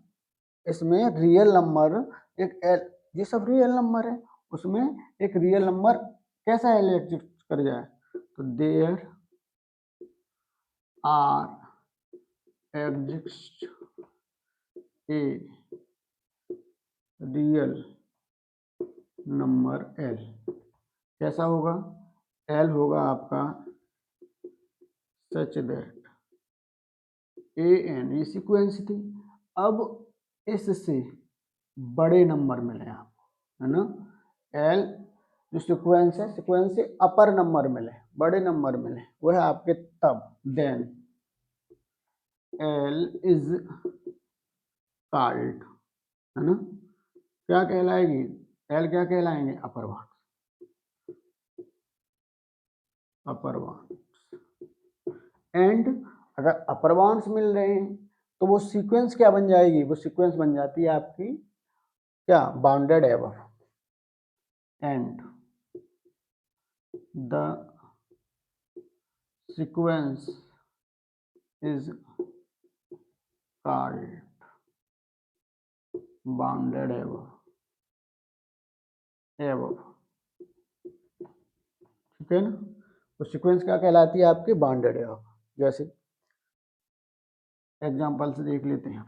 A: इसमें रियल नंबर एक एल, ये सब रियल नंबर है, उसमें एक रियल नंबर कैसा एल एग्जिस्ट कर जाए, तो there are exist a real number l. कैसा होगा? एल होगा आपका सच दैट ए एन, ये सीक्वेंस थी, अब इससे बड़े नंबर मिले आपको, है ना, एल जो सीक्वेंस है, सीक्वेंस से अपर नंबर मिले, बड़े नंबर मिले, वो है आपके तब, देन एल इज कॉल्ड, है ना, क्या कहलाएगी? एल क्या कहलाएंगे? Upper bound, upper bound. And अगर अपर बाउंड्स मिल रहे हैं तो वो सीक्वेंस क्या बन जाएगी? वो सीक्वेंस बन जाती है आपकी क्या? Bounded above, and the sequence is called bounded above, above, ठीक है ना। तो सीक्वेंस क्या कहलाती है आपकी? Bounded above. जैसे एग्जांपल से देख लेते हैं,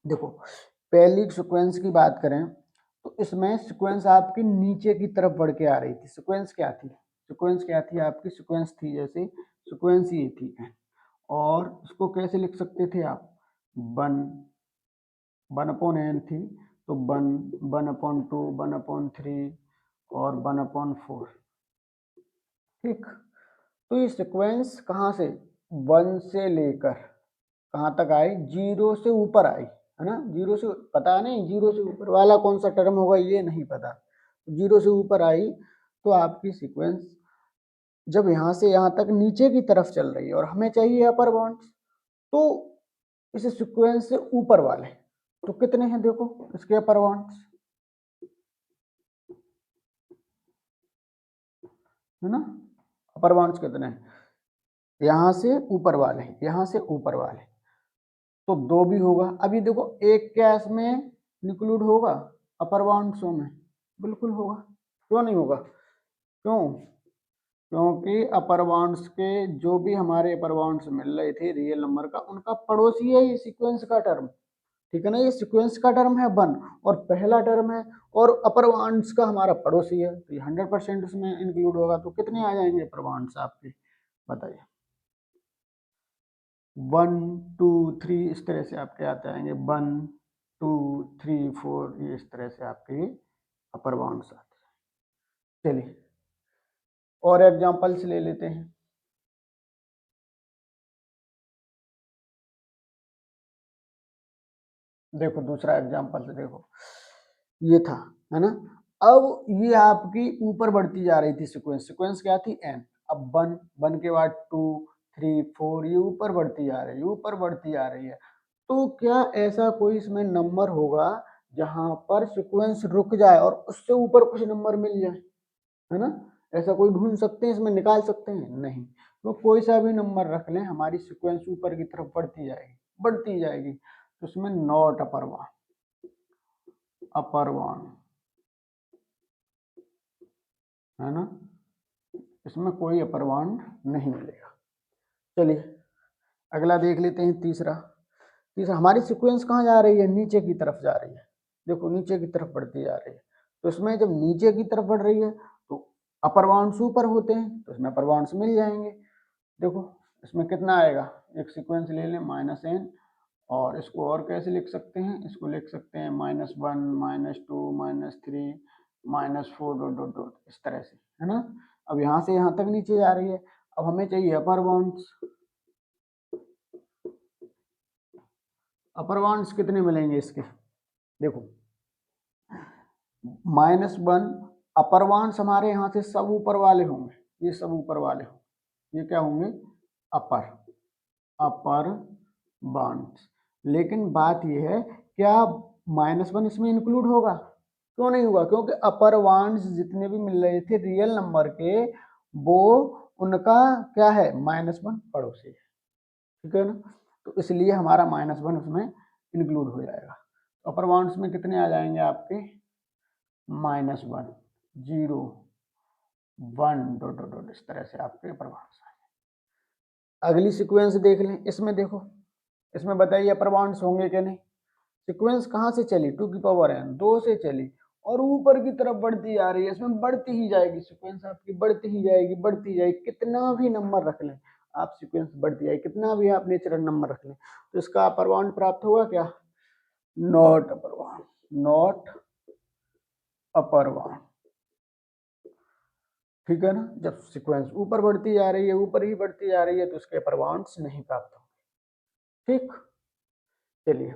A: देखो पहली सीक्वेंस की बात करें तो इसमें सीक्वेंस आपकी नीचे की तरफ बढ़ के आ रही थी। सीक्वेंस क्या थी? सीक्वेंस क्या थी आपकी? सीक्वेंस थी जैसे सीक्वेंस ये थी एन, और इसको कैसे लिख सकते थे आप? वन, वन अपॉन एन थी, तो one, one upon two, one upon three और वन अपॉन फोर, ठीक। तो ये सीक्वेंस कहाँ से? वन से लेकर कहाँ तक आई? जीरो से ऊपर आई, है ना, जीरो से, पता नहीं जीरो से ऊपर वाला कौन सा टर्म होगा ये नहीं पता, जीरो से ऊपर आई तो आपकी सीक्वेंस जब यहाँ से यहाँ तक नीचे की तरफ चल रही है और हमें चाहिए अपर बाउंड्स, तो इस सीक्वेंस से ऊपर वाले तो कितने हैं? देखो इसके अपर बाउंड्स, है ना, अपर बाउंड्स कितने हैं? यहाँ से ऊपर वाले, यहाँ से ऊपर वाले, तो दो भी होगा। अभी देखो एक क्या इसमें इंक्लूड होगा अपर बाउंड्सों में? बिल्कुल होगा, क्यों नहीं होगा? क्यों? क्योंकि अपर बाउंड्स के जो भी हमारे अपर बाउंड्स मिल रहे थे रियल नंबर का, उनका पड़ोसी है ये सीक्वेंस का टर्म, ठीक है ना, ये सीक्वेंस का टर्म है वन और पहला टर्म है और अपर बाउंड्स का हमारा पड़ोसी है, तो ये 100% उसमें इंक्लूड होगा। तो कितने आ जाएंगे अपर बाउंड्स आपके? बताइए। 1 2 3 इस तरह से आपके आते आएंगे, 1 2 3 4, ये इस तरह से आपके अपर बाउंड्स आते हैं। चलिए और एग्जांपल्स ले लेते हैं। देखो दूसरा एग्जांपल से देखो, ये था, है ना, अब ये आपकी ऊपर बढ़ती जा रही थी सीक्वेंस, सीक्वेंस क्या थी? एन, अब वन, वन के बाद टू, थ्री, फोर, ये ऊपर बढ़ती जा रही है, ऊपर बढ़ती जा रही है। तो क्या ऐसा कोई इसमें नंबर होगा जहां पर सीक्वेंस रुक जाए और उससे ऊपर कुछ नंबर मिल जाए, है ना? ऐसा कोई ढूंढ सकते हैं, इसमें निकाल सकते हैं? नहीं। तो कोई सा भी नंबर रख लें, हमारी सीक्वेंस ऊपर की तरफ बढ़ती जाएगी, बढ़ती जाएगी, तो उसमें not upper one, upper one, है ना, इसमें कोई अपर बाउंड नहीं मिलेगा। चलिए अगला देख लेते हैं, तीसरा। तीसरा, हमारी सीक्वेंस कहाँ जा रही है? नीचे की तरफ जा रही है, देखो नीचे की तरफ बढ़ती जा रही है, तो इसमें जब नीचे की तरफ बढ़ रही है तो अपर बाउंड्स ऊपर होते हैं, तो इसमें अपर बाउंड्स मिल जाएंगे। देखो इसमें कितना आएगा, एक सीक्वेंस ले लें -n, और इसको और कैसे लिख सकते हैं, इसको लिख सकते हैं -1 -2 -3 -4 डॉट डॉट डॉट, इस तरह से, है ना। अब यहाँ से यहाँ तक नीचे जा रही है। अब हमें चाहिए अपर बाउंड्स। अपर बाउंड्स कितने मिलेंगे इसके, देखो -1 अपर बाउंड्स हमारे यहाँ से सब ऊपर वाले होंगे, ये सब ऊपर वाले होंगे, ये क्या होंगे, अपर अपर बाउंड्स। लेकिन बात यह है, क्या -1 इसमें इंक्लूड होगा, क्यों नहीं होगा, क्योंकि अपर बाउंड्स जितने भी मिल रहे थे रियल नंबर के, वो उनका क्या है, -1 पड़ोसी है, ठीक है ना। तो इसलिए हमारा -1 उसमें इंक्लूड हो जाएगा। अपर बाउंड्स में कितने आ जाएंगे आपके, -1 0 1 डॉट डॉट डॉट, इस तरह से आपके अपर बाउंड्स आ जाएंगे। अगली सीक्वेंस देख लें, इसमें देखो, इसमें बताइए अपर बाउंड्स होंगे कि नहीं। सीक्वेंस कहाँ से चली, 2 की पावर n 2 से चली और ऊपर की तरफ बढ़ती जा रही है, इसमें बढ़ती ही जाएगी सीक्वेंस आपकी, बढ़ती ही जाएगी, बढ़ती जाएगी, कितना भी नंबर रख लें आप, सीक्वेंस बढ़ती जाएगी, कितना भी आप नेचुरल नंबर रख लें, तो इसका अपर बाउंड प्राप्त होगा क्या, not upper bound, not upper bound, ठीक है ना। जब सीक्वेंस ऊपर बढ़ती जा रही है, ऊपर ही बढ़ती जा रही है, तो उसके अपर बाउंड्स नहीं प्राप्त होंगे, ठीक। चलिए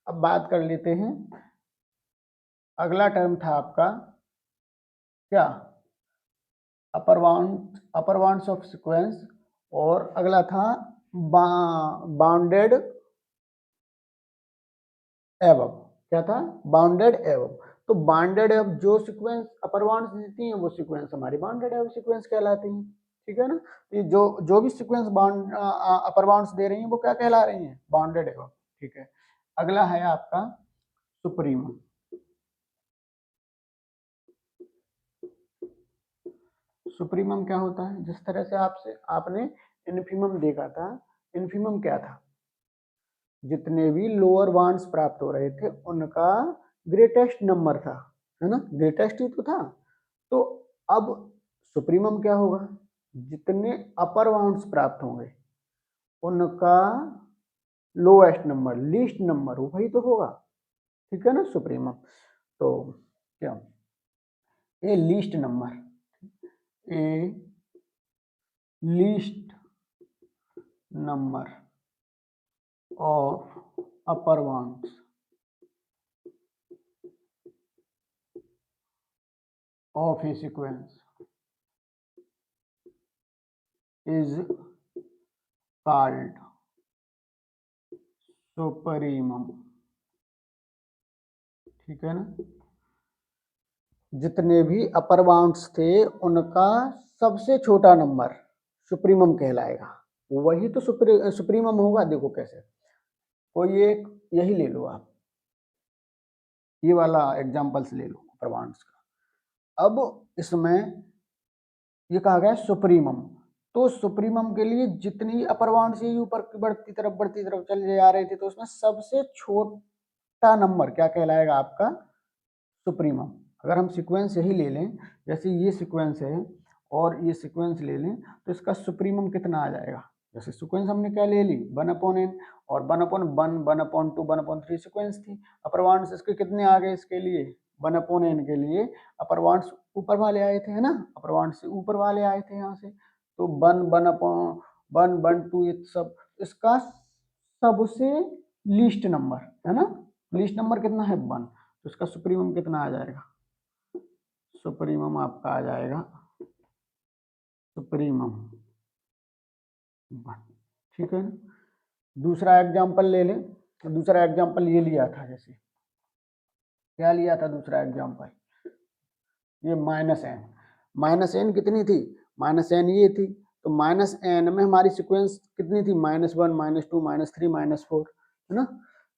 A: अब बात कर लेते हैं, अगला टर्म था आपका क्या, अपर बाउंड्स ऑफ सीक्वेंस, और अगला था बाउंडेड एबव, क्या था, बाउंडेड एबव। तो बाउंडेड एबव जो सीक्वेंस अपर बाउंड्स देती हैं, वो सीक्वेंस हमारी बाउंडेड एबव सीक्वेंस कहलाती हैं, ठीक है ना। ये जो भी सीक्वेंस अपर बाउंड्स दे रही हैं, वो क्या कहला रही हैं, बाउंडेड एबव, ठीक है। अगला है आपका सुप्रीमम। सुप्रीमम क्या होता है, जिस तरह से आपने इन्फीमम देखा था, इन्फीमम क्या था, जितने भी लोअर बाउंड्स प्राप्त हो रहे थे उनका ग्रेटेस्ट नंबर था, है ना, ग्रेटेस्ट ही तो था। तो अब सुप्रीमम क्या होगा, जितने अपर बाउंड्स प्राप्त होंगे उनका लोएस्ट नंबर, लीस्ट नंबर वही तो होगा, ठीक है ना, सुप्रीमम। तो क्या, ए least number, A least number of upper bounds of a sequence is called सुपरीमम, ठीक है ना। जितने भी अपर बाउंड्स थे उनका सबसे छोटा नंबर सुप्रीमम कहलाएगा, वही तो सुप्रीमम होगा। देखो कैसे, कोई एक यही ले लो आप, ये वाला एग्जांपल्स ले लो अपर बाउंड्स का। अब इसमें ये कहा गया सुप्रीमम, तो सुप्रीमम के लिए जितनी अपर बाउंड से ऊपर बढ़ती तरफ चले जा रहे थे, तो उसमें सबसे छोटा नंबर क्या कहलाएगा आपका, सुप्रीमम। अगर हम सीक्वेंस यही ले लें, जैसे ये सीक्वेंस है और ये सीक्वेंस ले लें, तो इसका सुप्रीमम कितना आ जाएगा। जैसे सीक्वेंस हमने क्या ले ली, 1/n, और 1/1 1/2 1/3 सीक्वेंस थी। अपर बाउंड्स इसके कितने आ गए, इसके लिए 1/n के लिए अपर बाउंड्स ऊपर वाले आए थे, है ना, अपर बाउंड्स से ऊपर वाले आए थे यहाँ से, तो 1/1 ये सब, इसका सबसे लीस्ट नंबर, है ना, लीस्ट नंबर कितना है 1, तो इसका सुप्रीमम कितना आ जाएगा, सुप्रीमम आपका आ जाएगा सुप्रीमम 1, ठीक है ना। दूसरा एग्जांपल ले लें, तो दूसरा एग्जांपल ये लिया था, जैसे क्या लिया था दूसरा एग्जांपल, ये -n कितनी थी, -n ये थी, तो -n में हमारी सीक्वेंस कितनी थी, -1 -2 -3 -4, है ना।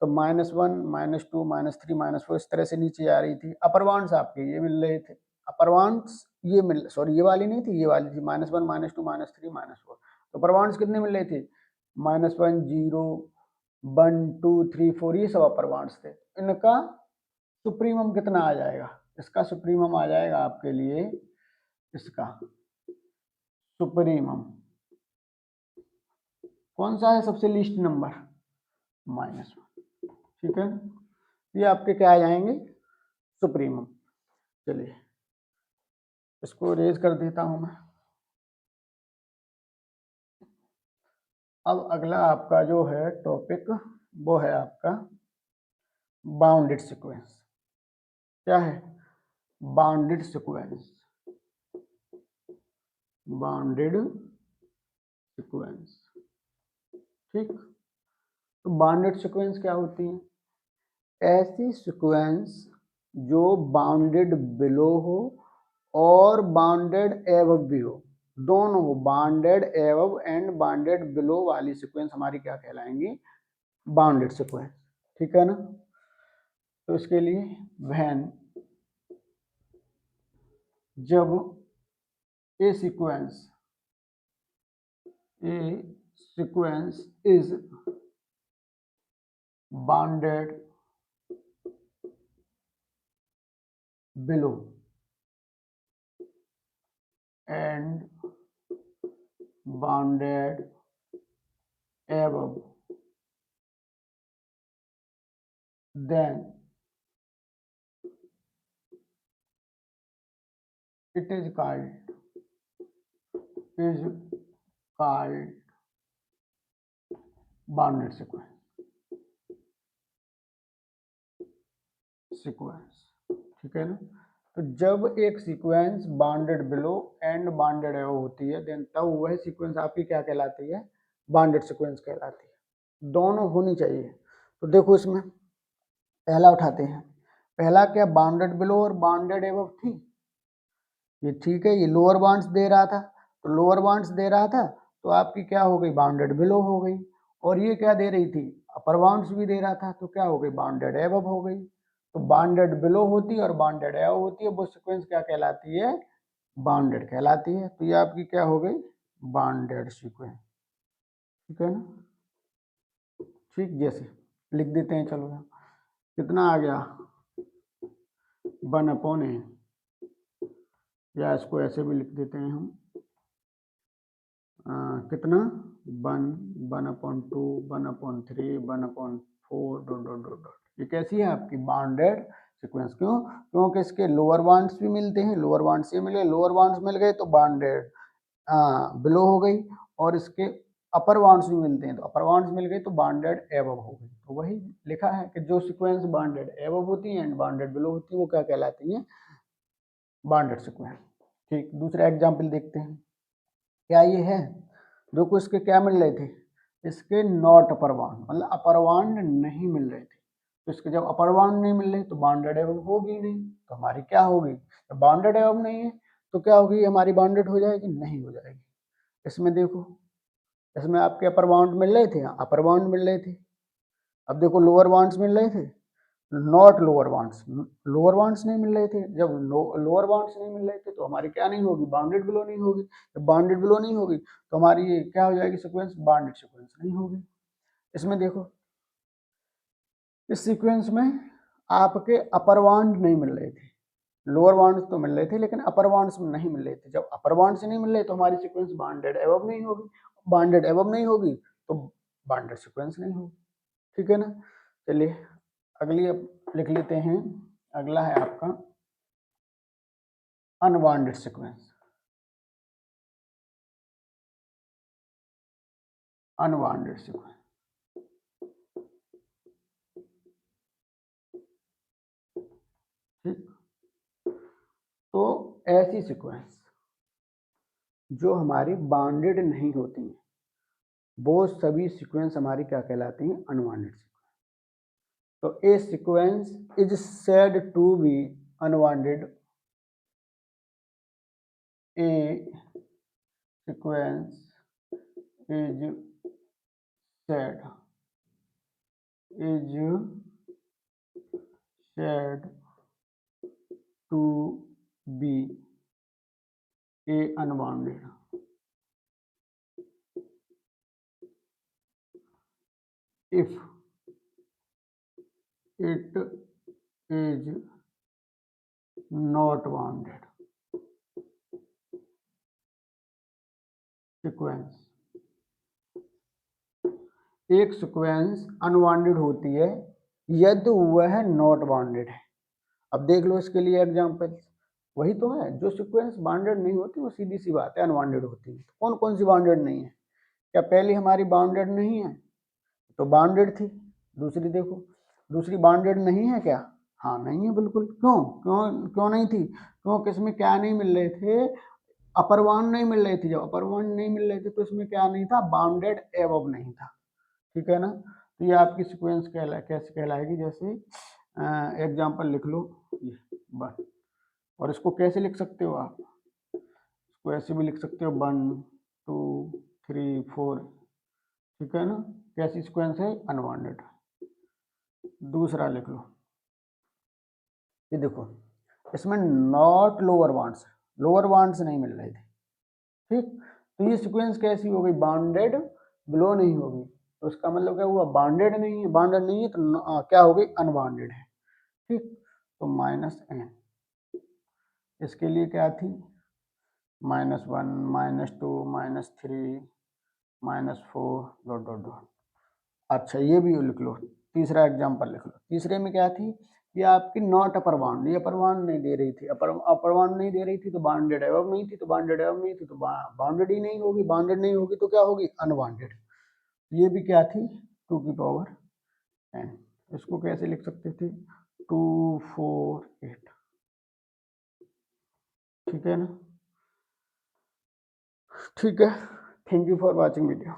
A: तो -1 -2 -3 -4 इस तरह से नीचे आ रही थी। अपर बाउंड्स आपके ये मिल रहे थे, अपर बाउंड्स ये मिल, सॉरी ये वाली नहीं थी, ये वाली थी -1 -2 -3 -4। तो अपर बाउंड्स कितने मिल रहे थे, -1 0 1 2 3 4, ये सब अपर बाउंड्स थे। इनका सुप्रीमम कितना आ जाएगा, इसका सुप्रीमम आ जाएगा आपके लिए, इसका सुप्रीमम कौन सा है सबसे लीस्ट नंबर, -1, ठीक है। ये आपके क्या आ जाएंगे, सुप्रीमम। चलिए इसको रेज कर देता हूं मैं। अब अगला आपका जो है टॉपिक वो है आपका बाउंडेड सीक्वेंस। क्या है, बाउंडेड सीक्वेंस, बाउंडेड सीक्वेंस, ठीक। तो बाउंडेड सीक्वेंस क्या होती है, ऐसी सीक्वेंस जो बाउंडेड बिलो हो और बाउंडेड एबव भी हो, दोनों हो, bounded above and bounded below वाली सीक्वेंस हमारी क्या कहलाएंगी, बाउंडेड सीक्वेंस, ठीक है ना। तो इसके लिए व्हेन, जब a sequence is bounded below and bounded above, then it is called bounded sequence, ठीक है ना। तो जब एक sequence bounded below and bounded above होती है देन तब वह सीक्वेंस आपकी क्या कहलाती है, बाउंडेड सीक्वेंस कहलाती है। दोनों होनी चाहिए। तो देखो इसमें पहला उठाते हैं, पहला क्या, बाउंडेड बिलो और बाउंडेड एबव थी, ये ठीक है, ये लोअर बाउंड्स दे रहा था, तो लोअर बाउंड्स दे रहा था तो आपकी क्या हो गई, बाउंडेड बिलो हो गई। और ये क्या दे रही थी, अपर बाउंड्स भी दे रहा था, तो क्या हो गई, बाउंडेड एबव हो गई। तो बाउंडेड बिलो होती है और बाउंडेड एबव होती है, वो सीक्वेंस क्या कहलाती है, बाउंडेड कहलाती है। तो ये आपकी क्या हो गई, बाउंडेड सीक्वेंस, ठीक है ना। ठीक, जैसे लिख देते हैं, चलो कितना आ गया, 1/n, या इसको ऐसे भी लिख देते हैं हम, कितना, 1/2, 1/3, 1/4, डॉट डॉट डॉट डॉट। ये कैसी है आपकी बाउंडेड सीक्वेंस, क्यों, क्योंकि इसके लोअर बाउंड्स भी मिलते हैं, लोअर बाउंड्स ये मिले, लोअर बाउंड्स मिल गए तो बाउंडेड बिलो हो गई, और इसके अपर बाउंड्स भी मिलते हैं तो अपर बाउंड्स मिल गए तो बाउंडेड एबव हो गई। तो वही लिखा है कि जो सीक्वेंस बाउंडेड एबव होती है एंड बाउंडेड बिलो होती है वो क्या कहलाती है, बाउंडेड सीक्वेंस। ठीक, दूसरा एग्जाम्पल देखते हैं, क्या ये है, जो कुछ इसके क्या मिल रहे थे, इसके नॉट अपर बाउंड, मतलब अपर बाउंड नहीं मिल रहे थे। तो इसके जब अपर बाउंड नहीं मिल रहे तो बाउंडेड एबव होगी नहीं, तो हमारी क्या होगी, तो बाउंडेड एबव नहीं है तो क्या होगी, हमारी बाउंडेड हो जाएगी, नहीं हो जाएगी। इसमें देखो, इसमें आपके अपर बाउंड मिल रहे थे, अपर बाउंड मिल रहे थे, अब देखो लोअर बाउंड्स मिल रहे थे, not lower bounds, lower bounds नहीं मिल रहे थे। जब लोअर बाउंड्स नहीं मिल रहे थे तो हमारी क्या नहीं होगी, बाउंडेड बिलो नहीं होगी। जब बाउंडेड बिलो नहीं होगी तो हमारी ये क्या हो जाएगी, सीक्वेंस बाउंडेड सीक्वेंस नहीं होगी। इसमें देखो, इस सीक्वेंस में आपके अपर बाउंड नहीं मिल रहे थे, लोअर बाउंड्स तो मिल रहे थे लेकिन अपर बाउंड्स नहीं मिल रहे थे। जब अपर बाउंड्स नहीं मिल रहे तो हमारी सीक्वेंस बाउंडेड एबव नहीं होगी, बाउंडेड एबव नहीं होगी तो बाउंडेड सीक्वेंस नहीं होगी, ठीक है ना। चलिए अगली अब लिख लेते हैं, अगला है आपका अनबाउंडेड सीक्वेंस, अनबाउंडेड सीक्वेंस, ठीक। तो ऐसी सीक्वेंस जो हमारी बाउंडेड नहीं होती हैं वो सभी सीक्वेंस हमारी क्या कहलाती हैं, अनबाउंडेड सीक्वेंस। तो a sequence is said to be unbounded, a sequence is said to be a unbounded if it is not bounded sequence, एक सीक्वेंस अनबाउंडेड होती है यदि वह नॉट बाउंडेड है। अब देख लो इसके लिए एग्जांपल, वही तो है, जो सीक्वेंस बाउंडेड नहीं होती वो सीधी सी बात है अनबाउंडेड होती है। तो कौन कौन सी बाउंडेड नहीं है? क्या पहली हमारी बाउंडेड नहीं है तो बाउंडेड थी, दूसरी देखो, दूसरी बाउंडेड नहीं है क्या? हाँ नहीं है बिल्कुल। क्यों क्यों क्यों नहीं थी? क्योंकि इसमें क्या नहीं मिल रहे थे, अपर बाउंड नहीं मिल रही थी। जब अपर बाउंड नहीं मिल रहे थे तो इसमें क्या नहीं था, बाउंडेड एबव नहीं था। ठीक है ना? तो ये आपकी सीक्वेंस कैसे कहलाएगी, जैसे एग्जाम्पल लिख लो ये वन, और इसको कैसे लिख सकते हो आप, इसको ऐसे भी लिख सकते हो 1 2 3 4। ठीक है ना? कैसी सीक्वेंस है? अनबाउंडेड। दूसरा लिख लो, ये देखो, इसमें नॉट लोअर बाउंड्स नहीं मिल रहे थे। ठीक, तो ये सीक्वेंस कैसी हो गई? बाउंडेड बिलो नहीं होगी, तो इसका मतलब क्या हुआ? बाउंडेड नहीं है। बाउंडेड नहीं है तो क्या हो गई? अनबाउंडेड है। ठीक, तो -n इसके लिए क्या थी? -1 -2 -3 -4 डॉट डॉट डॉट। अच्छा ये भी लिख लो, तीसरा एग्जांपल लिख लो। तीसरे में क्या थी? ये आपकी नॉट अपर बाउंड, ये अपर बाउंड नहीं दे रही थी, अपर बाउंड नहीं दे रही थी तो बाउंडेड एबव नहीं थी, तो बाउंडेड एबव नहीं थी तो बाउंडेड ही नहीं होगी। बाउंडेड नहीं होगी तो क्या होगी? अनबाउंडेड। ये भी क्या थी? 2 की पावर n। इसको कैसे लिख सकते थे? 2 4 8। ठीक है ना? ठीक है, thank you for watching video.